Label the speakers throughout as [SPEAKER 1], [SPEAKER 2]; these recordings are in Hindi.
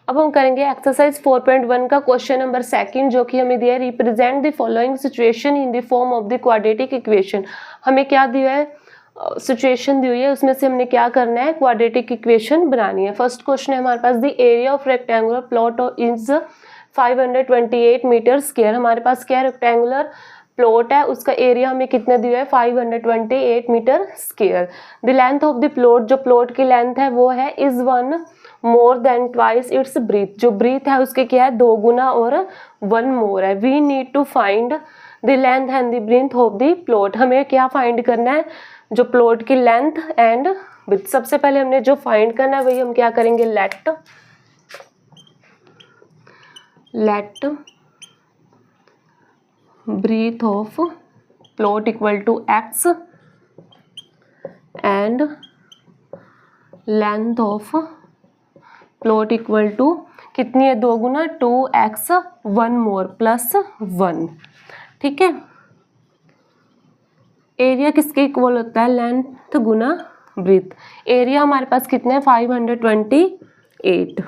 [SPEAKER 1] अब हम करेंगे एक्सरसाइज 4.1 का क्वेश्चन नंबर सेकंड, जो कि हमें दिया है represent the following situation in the form of the quadratic equation. हमें क्या दिया है, सिचुएशन दी हुई है, उसमें से हमने क्या करना है, क्वाड्रेटिक इक्वेशन बनानी है। फर्स्ट क्वेश्चन है हमारे पास, the area of rectangular plot is 528 metre square. हमारे पास क्या रेक्टेंगुलर प्लॉट है, उसका एरिया हमें कितना दिया है, 528 metre square. The length of the plot, जो प्लॉट की लेंथ है वो है is 1 more than twice its breath. जो ब्रीथ है उसके क्या है, 2 गुना और 1 मोर है। We need to find the length and the breath of the plot. हमें क्या फाइंड करना है, जो प्लॉट की लेंथ एंड ब्रीथ। सबसे पहले हमने जो फाइंड करना है वही हम क्या करेंगे, let breath of plot equal to x and length of plot equal to कितनी है, 2 गुना 2x 1 मोर प्लस 1। ठीक है, एरिया किसके इक्वल होता है, लेंथ गुना ब्रीथ। एरिया हमारे पास कितना है, 528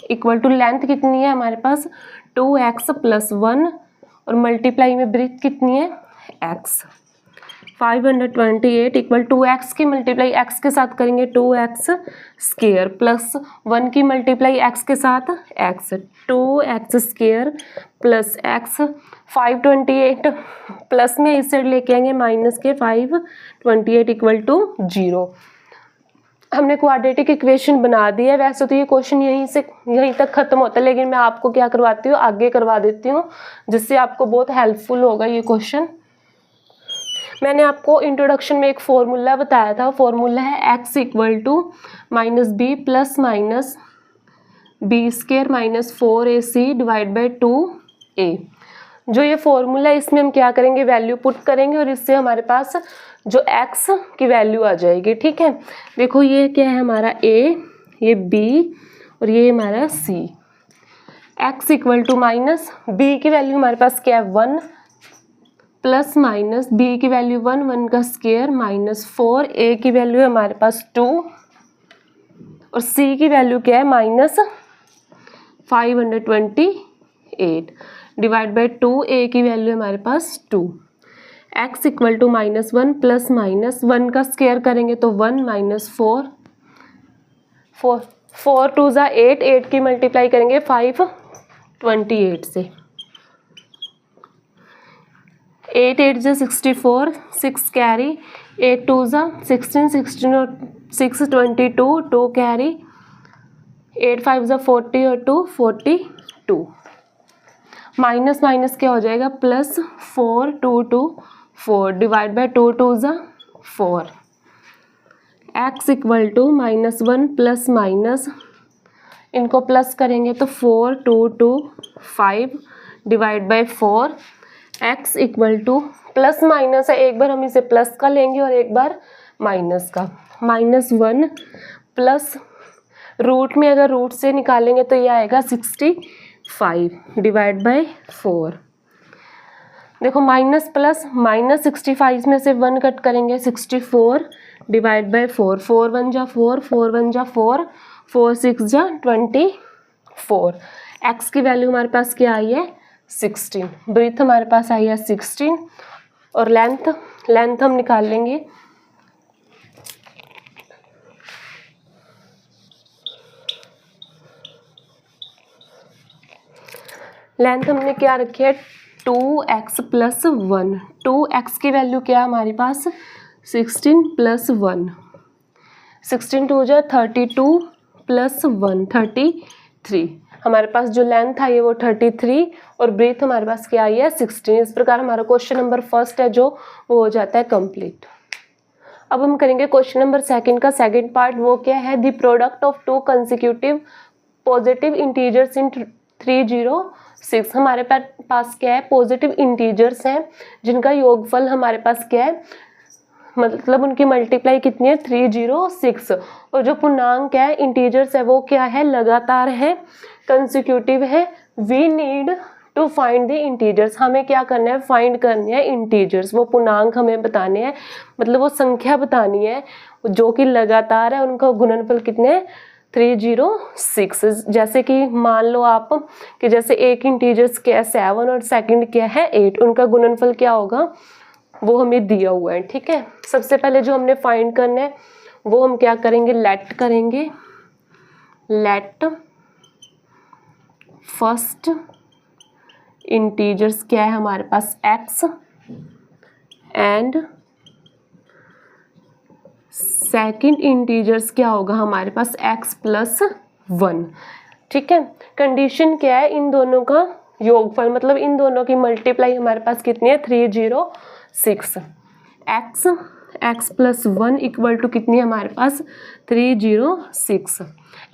[SPEAKER 1] इक्वल टू लेंथ कितनी है हमारे पास, 2x प्लस 1 और मल्टीप्लाई में ब्रीथ कितनी है, x। 528 इक्वल 2x की मल्टीप्लाई x के साथ करेंगे 2x स्क्वायर प्लस 1 की मल्टीप्लाई x के साथ x, 2x square plus x। 528 plus में इस साइड लेके आएंगे माइनस के, 528 इक्वल टू 0। हमने क्वाड्रेटिक इक्वेशन बना दी है। वैसे तो ये क्वेश्चन यहीं तक खत्म होता है, लेकिन मैं आपको क्या करवाती हूँ, आगे करवा देती हूँ, जिससे आपको बहुत हेल्पफुल होगा ये क्वेश्चन। मैंने आपको इंट्रोडक्शन में एक फॉर्मूला बताया था, फॉर्मूला है x equal to minus B plus minus B square minus 4ac divide by 2a। जो ये फॉर्मूला है इसमें हम क्या करेंगे, वैल्यू पुट करेंगे और इससे हमारे पास जो x की वैल्यू आ जाएगी। ठीक है, देखो ये क्या है हमारा a, ये b और ये हमारा c। x equal to minus b की वैल्यू हमारे पास क्या है 1 प्लस माइनस b की वैल्यू 1, 1 का स्क्वायर माइनस 4, a की वैल्यू है हमारे पास 2 और c की वैल्यू क्या है माइनस 528 डिवाइड बाई 2, a की वैल्यू हमारे पास 2। x equal to minus 1 plus minus 1 का स्क्वायर करेंगे तो 1 माइनस 4, 4 2 ज़ा 8, 8 की मल्टीप्लाई करेंगे 528 से, 8 8 ज़ा 64, 6 कैरी, 8 2 ज़ा 16, 16 और 6 22, 2 कैरी, 8 5 ज़ा 40 और 2 42। माइनस माइनस क्या हो जाएगा, प्लस 4 2 2 4 डिवाइड बाई 2 2 ज़ा 4। x equal to minus 1 plus minus, इनको प्लस करेंगे तो 4 2 2 5 divide by 4। x equal to plus minus है, एक बार हम इसे प्लस का लेंगे और एक बार माइनस का। माइनस 1 प्लस रूट में अगर रूट से निकालेंगे तो ये आएगा 65 डिवाइड बाई 4। देखो माइनस प्लस, माइनस 65 में से 1 कट करेंगे 64 डिवाइड बाई 4, 4 1 जा 4, 4 1 जा 4, 4 6 जा 24। x की वैल्यू हमारे पास क्या आई है 16, ब्रीथ हमारे पास आई है 16 और लेंथ हम निकाल लेंगे। लेंथ हमने क्या रखी है 2x प्लस 1, 2x की वैल्यू क्या है हमारे पास 16 प्लस 1, 16 2 जा 32 प्लस 1 33। हमारे पास जो लेंथ आई है वो 33 और ब्रीथ हमारे पास क्या आई है 16। इस प्रकार हमारा क्वेश्चन नंबर फर्स्ट है जो वो हो जाता है कंप्लीट। अब हम करेंगे क्वेश्चन नंबर सेकंड का सेकंड पार्ट। वो क्या है, the product of 2 consecutive positive integers in 306। हमारे पास क्या है, पॉजिटिव इंटीजर्स हैं जिनका योगफल हमारे पास क्या है, मतलब उनकी मल्टीप्लाई कितनी है 306। और जो पूर्णांक है इंटीजर्स है वो क्या है, लगातार है, कंसेक्यूटिव है। We need to find the integers. हमें क्या करना है, फाइंड करनी है इंटीजर्स। वो पूर्णांक हमें बताने हैं, मतलब वो संख्या बतानी है जो कि लगातार है, उनका गुणनफल कितने 306। जैसे कि मान लो आप कि जैसे एक इंटीजर्स क्या है 7 और सेकंड क्या है 8, उनका गुणनफल क्या होगा वो हमें दिया हुआ है। ठीक है, सबसे पहले जो हमने फाइंड करना है वो हम क्या करेंगे, लेट करेंगे, लेट फर्स्ट इंटीजर्स क्या है हमारे पास x एंड सेकंड इंटीजर्स क्या होगा हमारे पास x प्लस 1। ठीक है, कंडीशन क्या है, इन दोनों का योगफल मतलब इन दोनों की मल्टीप्लाई हमारे पास कितनी है 306। x प्लस 1 इक्वल टू कितनी है हमारे पास 306।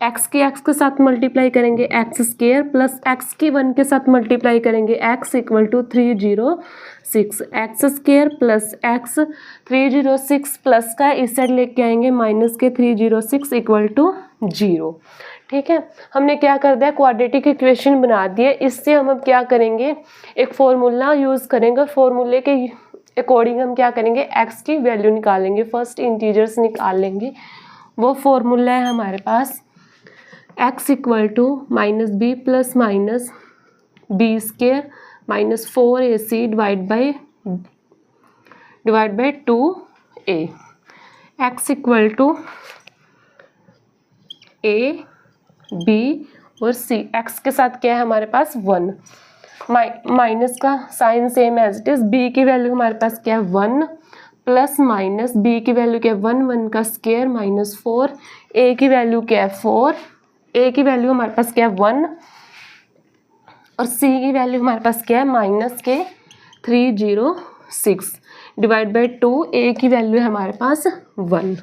[SPEAKER 1] x की x के साथ मल्टीप्लाई करेंगे x स्क्वायर प्लस x की 1 के साथ मल्टीप्लाई करेंगे x equal to 306। x square plus x 306 plus का इस साइड लेके आएंगे माइनस के 306 इक्वल टू 0। ठीक है, हमने क्या कर दिया, क्वाड्रेटिक इक्वेशन बना दिए। इससे हम अब क्या करेंगे, एक फॉर्मूला यूज़ करेंगे, फॉर्मूले के अकॉर्डिंग हम क्या करेंगे, x की वैल्यू निकालेंगे, फर्स्ट इंटीजर्स निकाल लेंगे। वो फॉर्मूला है हमारे पास x equal to minus B plus minus B square minus 4ac divide by 2a। x equal to a b और c, x के साथ क्या है हमारे पास 1, माइनस का sign same as it is, b की वैल्यू हमारे पास क्या है 1 प्लस माइनस b की वैल्यू क्या है 1 का स्क्वायर माइनस 4, a की वैल्यू क्या है 4, a की वैल्यू हमारे पास क्या है 1 और c की वैल्यू हमारे पास क्या है माइनस के 306 डिवाइड बाई 2, a की वैल्यू है हमारे पास 1।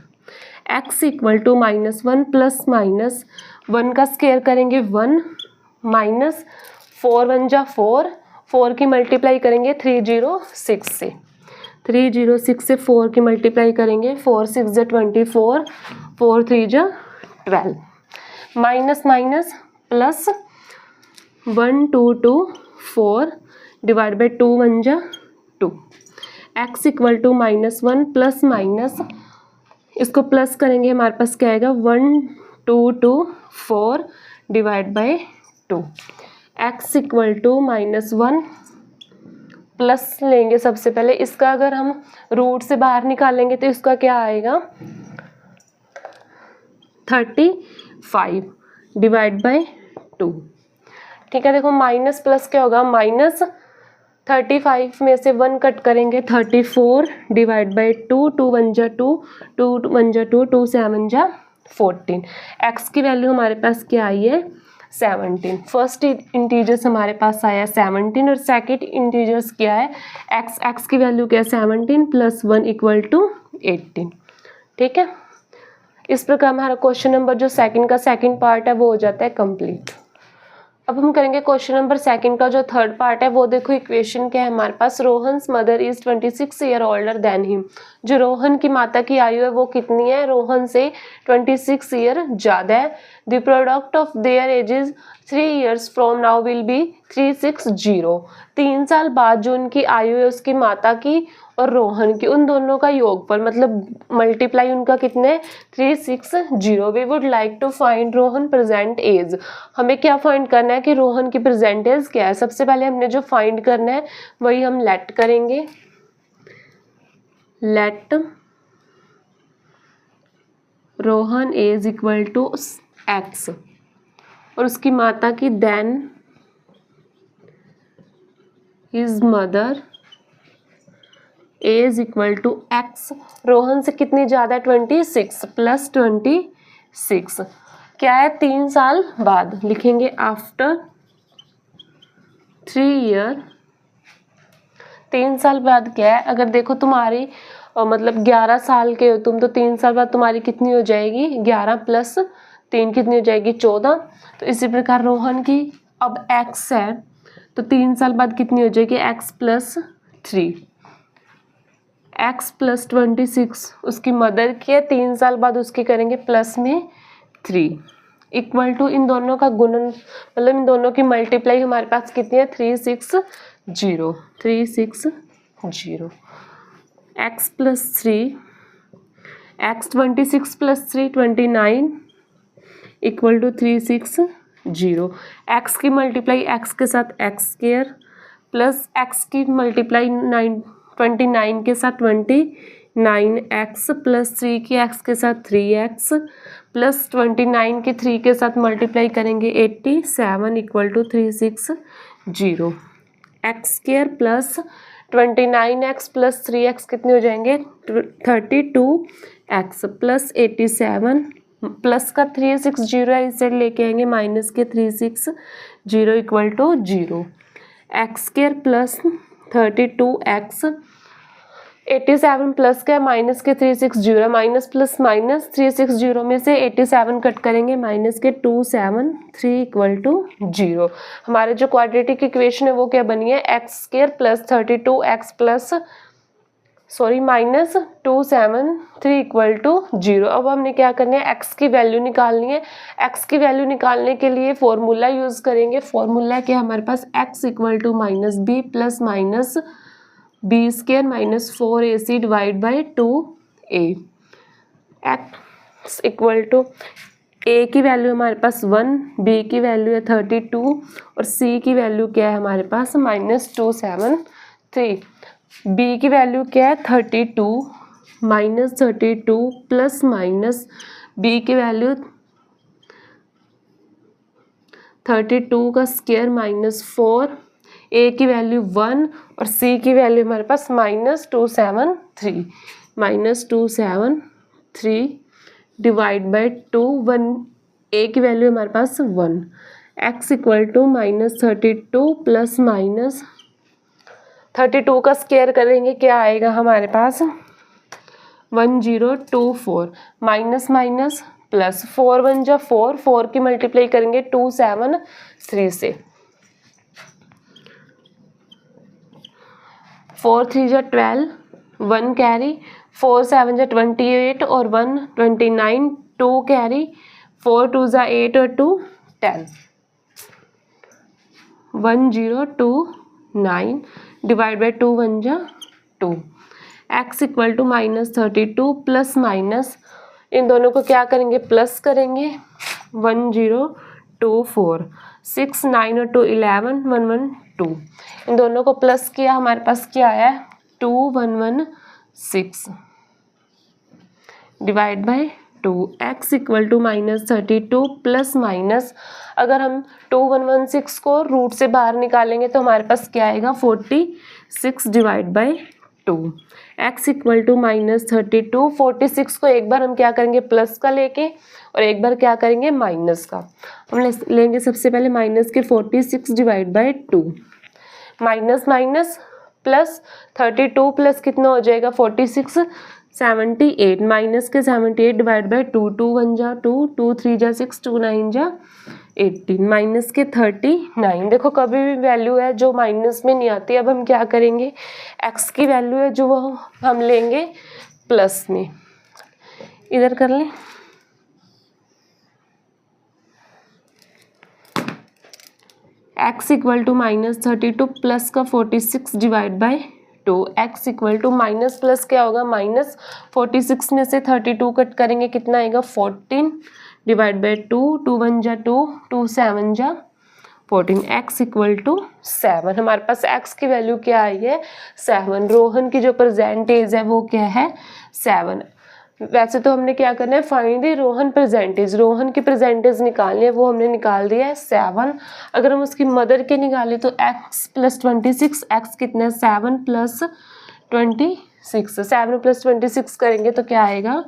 [SPEAKER 1] x equal to minus 1 plus minus 1 का स्क्वायर करेंगे 1 माइनस 4 1 जा 4, 4 की मल्टीप्लाई करेंगे 306 से, 306 से 4 की मल्टीप्लाई करेंगे 4 6 जा 24, 4 3 जा 12, minus minus plus 1 2 2 4 divide by 2 1 जा 2। x equal to minus 1 plus minus, इसको प्लस करेंगे हमारे पास क्या आएगा 1 2 2 4 divide by 2। x equal to minus 1 plus लेंगे सबसे पहले, इसका अगर हम रूट से बाहर निकालेंगे तो इसका क्या आएगा 35 डिवाइड बाई 2। ठीक है, देखो माइनस प्लस क्या होगा, माइनस 35 में से 1 कट करेंगे 34 डिवाइड बाई 2, 2 1 जा 2, 2 1 जा 2, 2 7 जा 14। x की वैल्यू हमारे पास क्या आई है 17। फर्स्ट इंटीजर्स हमारे पास आया 17 और सेकंड इंटीजर्स क्या है x की वैल्यू क्या है 17 प्लस 1 इक्वल टू 18। ठीक है, इस प्रकार हमारा क्वेश्चन नंबर जो सेकंड का सेकंड पार्ट है वो हो जाता है कंप्लीट। अब हम करेंगे क्वेश्चन नंबर सेकंड का जो थर्ड पार्ट है वो देखो, इक्वेशन क्या है हमारे पास, Rohan's mother is 26 year older than him. जो रोहन की माता की आयु है वो कितनी है, रोहन से 26 ईयर ज़्यादा है। The product of their edges 3 years from now will be 360। 3 साल बाद जो उनकी आयु है उसकी माता की और रोहन की, उन दोनों का योगफल मतलब मल्टीप्लाई उनका कितने 360। We would like to find Rohan present age. हमें क्या फाइंड करना है कि रोहन की प्रेजेंट एज क्या है। सबसे पहले हमने जो फाइंड करना है वही हम लेट करेंगे, let Rohan age equal to x और उसकी माता की then his mother age equal to x। Rohan से कितनी ज़्यादा 26 प्लस 26 क्या है 3 साल बाद, लिखेंगे आफ्टर 3 ईयर। 3 साल बाद क्या है, अगर देखो तुम्हारी मतलब 11 साल के हो तुम तो 3 साल बाद तुम्हारी कितनी हो जाएगी 11 प्लस 3 कितनी हो जाएगी 14। तो इसी प्रकार रोहन की अब x है तो 3 साल बाद कितनी हो जाएगी x प्लस 3, x प्लस 26 उसकी मदर की है, 3 साल बाद उसकी करेंगे प्लस में 3 इक्वल टू इन दोनों का गुणन मतलब इन दोनों की मल्टीप्लाई हमारे पास कितनी है 360। 360 x plus 3 x 26 plus 3 29 equal to 360। X की मल्टीप्लाई एक्स के साथ एक्स स्क्वायर प्लस एक्स की मल्टीप्लाई 29 के साथ 29x प्लस 3 की एक्स के साथ 3x प्लस 29 के 3 के साथ मल्टीप्लाई करेंगे 87 equal to 360। X square plus 29x plus 3x कितने हो जाएंगे 32x प्लस 87 प्लस का 360 है, इस साइड लेके आएंगे माइनस के 360 equal to 0। X square plus 32x 87 plus का माइनस के 360 माइनस प्लस माइनस 360 में से 87 कट करेंगे माइनस के 273 इक्वल टू 0। हमारे जो क्वाड्रेटिक इक्वेशन है वो क्या बनी है x square plus 32x plus minus 273 equal to 0। अब हमने क्या करना है एक्स की वैल्यू निकालनी है। एक्स की वैल्यू निकालने के लिए फॉर्मूला यूज करेंगे। फॉर्मूला क्या हमारे पास X equal to minus B plus minus B square minus 4ac divide by 2a। X equal to A की वैल्यू हमारे पास 1, बी की वैल्यू है 32 और सी की वैल्यू क्या है हमारे पास -273। बी की वैल्यू क्या है 32 -32 प्लस माइनस बी की वैल्यू 32 का स्क्वायर -4, ए की वैल्यू 1 और सी की वैल्यू हमारे पास -273 डिवाइड बाई 2। 1 ए की वैल्यू हमारे पास 1। X equal to -32 plus minus 32 का स्क्वायर करेंगे क्या आएगा हमारे पास 1024 माइनस माइनस प्लस 4 1 जा 4, 4 की मल्टीप्लाई करेंगे 273 से, 4 3 जा 12, 1 कैरी, 4 7 जा 28 और 1 29, 2 कैरी, 4 2 जा 8 और 2 10, 1029 डिवाइड बाई 2 1 जा 2। X equal to -32 plus minus इन दोनों को क्या करेंगे प्लस करेंगे 1024 6 9 और 2 11 112। इन दोनों को प्लस किया हमारे पास क्या आया 2116 divide by 2। X equal to -32 plus minus अगर हम 2116 को रूट से बाहर निकालेंगे तो हमारे पास क्या आएगा 46 divide by 2। X equal to -32, 46 को एक बार हम क्या करेंगे प्लस का लेके और एक बार क्या करेंगे माइनस का। हम लेंगे सबसे पहले माइनस के 46 divide by 2, minus minus plus 32 plus कितना हो जाएगा 46 78 माइनस के 78 डिवाइड बाई 2, 2 1 जा 2, 2 3 जा 6, 2 9 जा 18 माइनस के 39। देखो कभी भी वैल्यू है जो माइनस में नहीं आती। अब हम क्या करेंगे एक्स की वैल्यू है जो वो हम लेंगे प्लस में, इधर कर लें। एक्स इक्वल टू -32 प्लस का 46 divide by 2। X equal to minus plus क्या होगा माइनस 46 में से 32 कट करेंगे कितना आएगा 14 डिवाइड बाई 2, 2 1 जा 2, 2 7 जा 14। X equal to 7। हमारे पास एक्स की वैल्यू क्या आई है 7। रोहन की जो परसेंटेज है वो क्या है 7। वैसे तो हमने क्या करना है find the Rohan percentage, Rohan की परसेंटेज निकालनी है, वो हमने निकाल दिया है 7। अगर हम उसकी मदर के निकालें तो x प्लस 26, x कितना है 7 प्लस 26, 7 प्लस 26 करेंगे तो क्या आएगा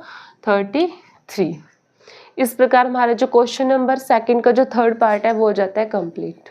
[SPEAKER 1] 33। इस प्रकार हमारा जो क्वेश्चन नंबर सेकंड का जो थर्ड पार्ट है वो हो जाता है कंप्लीट।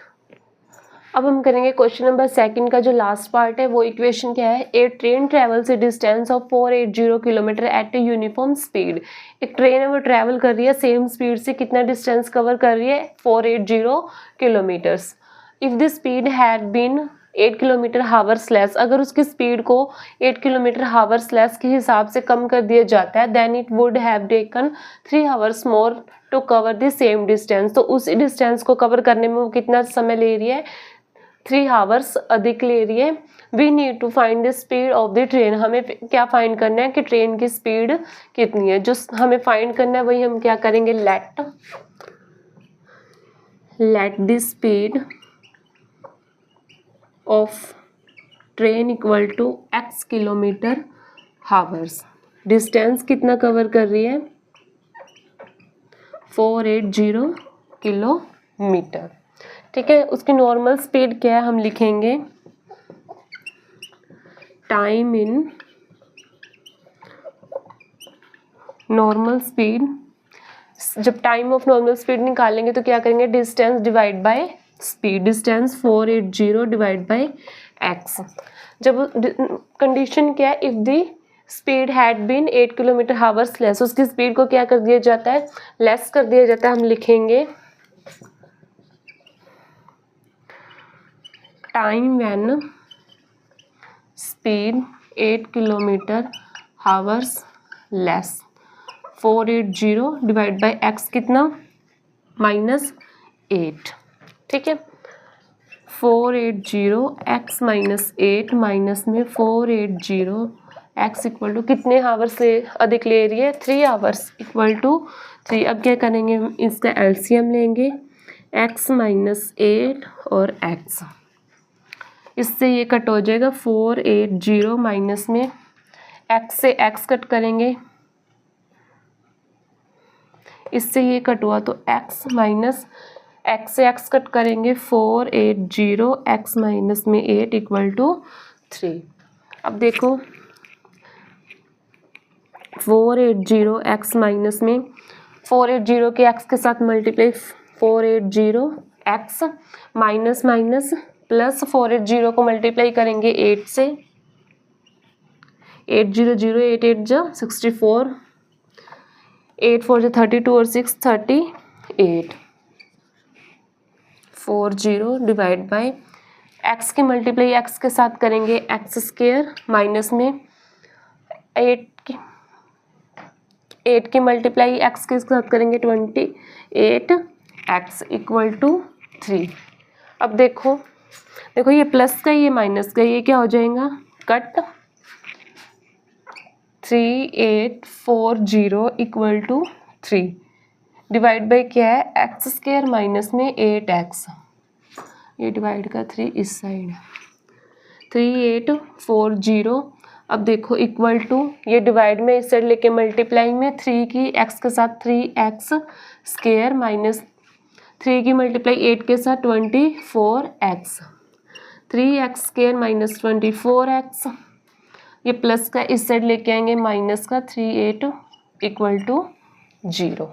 [SPEAKER 1] अब हम करेंगे क्वेश्चन नंबर सेकंड का जो लास्ट पार्ट है वो इक्वेशन क्या है a train travels a distance of 480 kilometre at a uniform speed. एक ट्रेन है वो ट्रैवल कर रही है सेम स्पीड से, कितना डिस्टेंस कवर कर रही है 480 kilometres. If the speed had been 8 kilometre hours less, अगर उसकी स्पीड को 8 किलोमीटर हावर्स लेस के हिसाब से कम कर दिया जाता है then it would have taken 3 hours more to cover the same distance. तो उस डिस्टेंस को कवर करने में वो कितना समय ले रही है 3 आवर्स अधिक ले रही है। We need to find the speed of the train, हमें क्या फाइंड करना है कि ट्रेन की स्पीड कितनी है। जो हमें फाइंड करना है वही हम क्या करेंगे let let the speed of train equal to x kilometre hours. Distance कितना कवर कर रही है? 480 किलोमीटर। ठीक है, उसकी नॉर्मल स्पीड क्या है? हम लिखेंगे टाइम इन नॉर्मल स्पीड। जब टाइम ऑफ नॉर्मल स्पीड निकालेंगे तो क्या करेंगे? Distance divide by speed. Distance 480 divide by x। जब कंडीशन क्या है? If the speed had been 8 kilometre hours less, उसकी स्पीड को क्या कर दिया जाता है? लेस कर दिया जाता है। हम लिखेंगे time when speed 8 kilometre hours less 480 divide by x कितना? -8। ठीक है, 480 x -8 माइनस में 480 x इक्वल टू कितने हावर्स से अधिक ले रही है? 3 आवर्स इक्वल टू 3। अब क्या करेंगे? इसका एलसीएम लेंगे, x -8 और x। इससे ये कट हो जाएगा 480 माइनस में x से x कट करेंगे, इससे ये कट हुआ तो x माइनस x से x कट करेंगे 480 x माइनस में 8 इक्वल टू 3। अब देखो 480 x माइनस में 480 के x के साथ multiply 480 x minus minus plus 480 को मल्टीप्लाई करेंगे 8 से, 800 8 8 जा 64, 8 4 जा 32 और 6 38, 40 डिवाइड बाय x की मल्टीप्लाई x के साथ करेंगे x स्क्वायर माइनस में 8 की मल्टीप्लाई x के साथ करेंगे 28 x इक्वल टू 3। अब देखो ये प्लस का ये माइनस का ये क्या हो जाएगा? Cut 3840 equal to 3 divide by क्या है? एक्स स्क्वायर माइनस में 8x। ये डिवाइड का 3 इस साइड, 3840। अब देखो इक्वल टू ये डिवाइड में इस साइड लेके मल्टीप्लाई में 3 की x के साथ 3x स्क्वायर माइनस 3 की मल्टीप्लाई 8 के साथ 24x, 3x square minus 24x। ये प्लस का इस साइड लेके आएंगे माइनस का 38 इक्वल टू 0।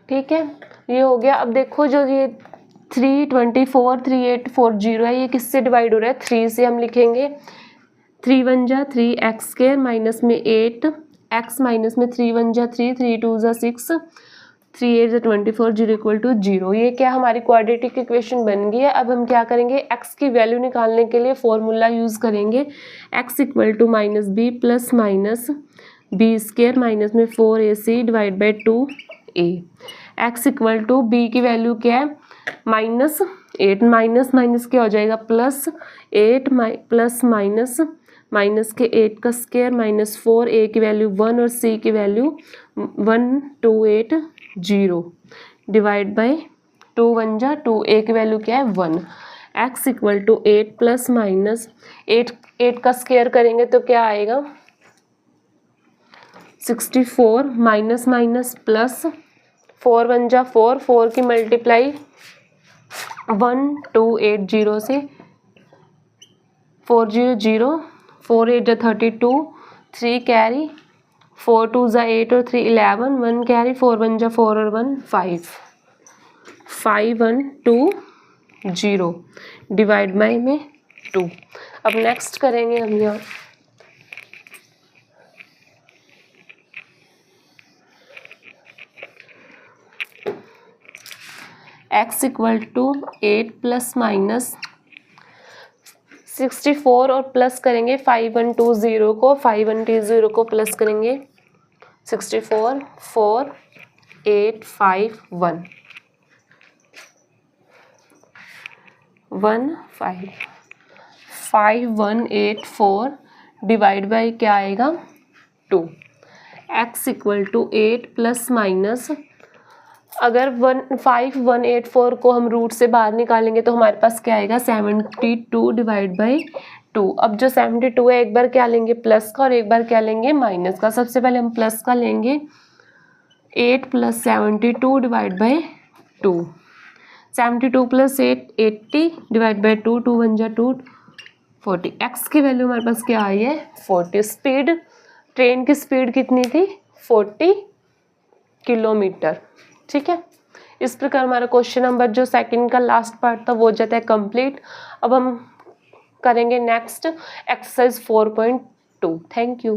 [SPEAKER 1] ठीक है, ये हो गया। अब देखो जो ये 324 3840 है, ये किससे डिवाइड हो रहा है? 3 से। हम लिखेंगे 3 1 जा 3x स्क्वायर माइनस में 8x माइनस में 3 1 जा 3 3 2 जा 6 3 8 जा 24 0 इक्वल टू 0। ये क्या हमारी क्वाड्रेटिक इक्वेशन बन गई है। अब हम क्या करेंगे? x की वैल्यू निकालने के लिए फॉर्मूला यूज़ करेंगे, x equal to minus B plus minus B square minus में 4ac divide by 2a। x equal to b की वैल्यू क्या है? -8 माइनस माइनस क्या हो जाएगा? +8 प्लस माइनस माइनस के 8 का स्क्वायर माइनस 4, a की वैल्यू 1 और c की वैल्यू 1280 डिवाइड बाई 2 1 जा 2, a की वैल्यू क्या है? 1। x equal to 8 plus minus 8 का स्क्वायर करेंगे तो क्या आएगा? 64 माइनस माइनस प्लस 4 1 जा 4, 4 की मल्टीप्लाई 1280 से 400 4 8 जा 32, 3 कैरी 4 2 जा 8 और 3 11, 1 कैरी 4 1 जा 4 और 1 5 5120 डिवाइड बाई में 2। अब नेक्स्ट करेंगे हम यहाँ x equal to 8 plus minus 64 और प्लस करेंगे 5120 को, 5120 को प्लस करेंगे 64 4 8 5 1 1 5 5 1 8 4 डिवाइड बाई क्या आएगा 2। x equal to 8 plus minus, अगर 5 1 8 4 को हम रूट से बाहर निकालेंगे तो हमारे पास क्या आएगा 72 डिवाइड बाई 2। अब जो 72 है एक बार क्या लेंगे प्लस का और एक बार क्या लेंगे माइनस का। सबसे पहले हम प्लस का लेंगे 8 plus 72 divide by 2। 72 plus 8 80 divide by 2, 2 1 जा 2 40। एक्स की वैल्यू हमारे पास क्या आई है 40। स्पीड, ट्रेन की स्पीड कितनी थी 40 किलोमीटर। ठीक है, इस प्रकार हमारा क्वेश्चन नंबर जो सेकंड का लास्ट पार्ट था वो हो जाता है कंप्लीट। अब हम करेंगे नेक्स्ट एक्सरसाइज 4.2। Thank you.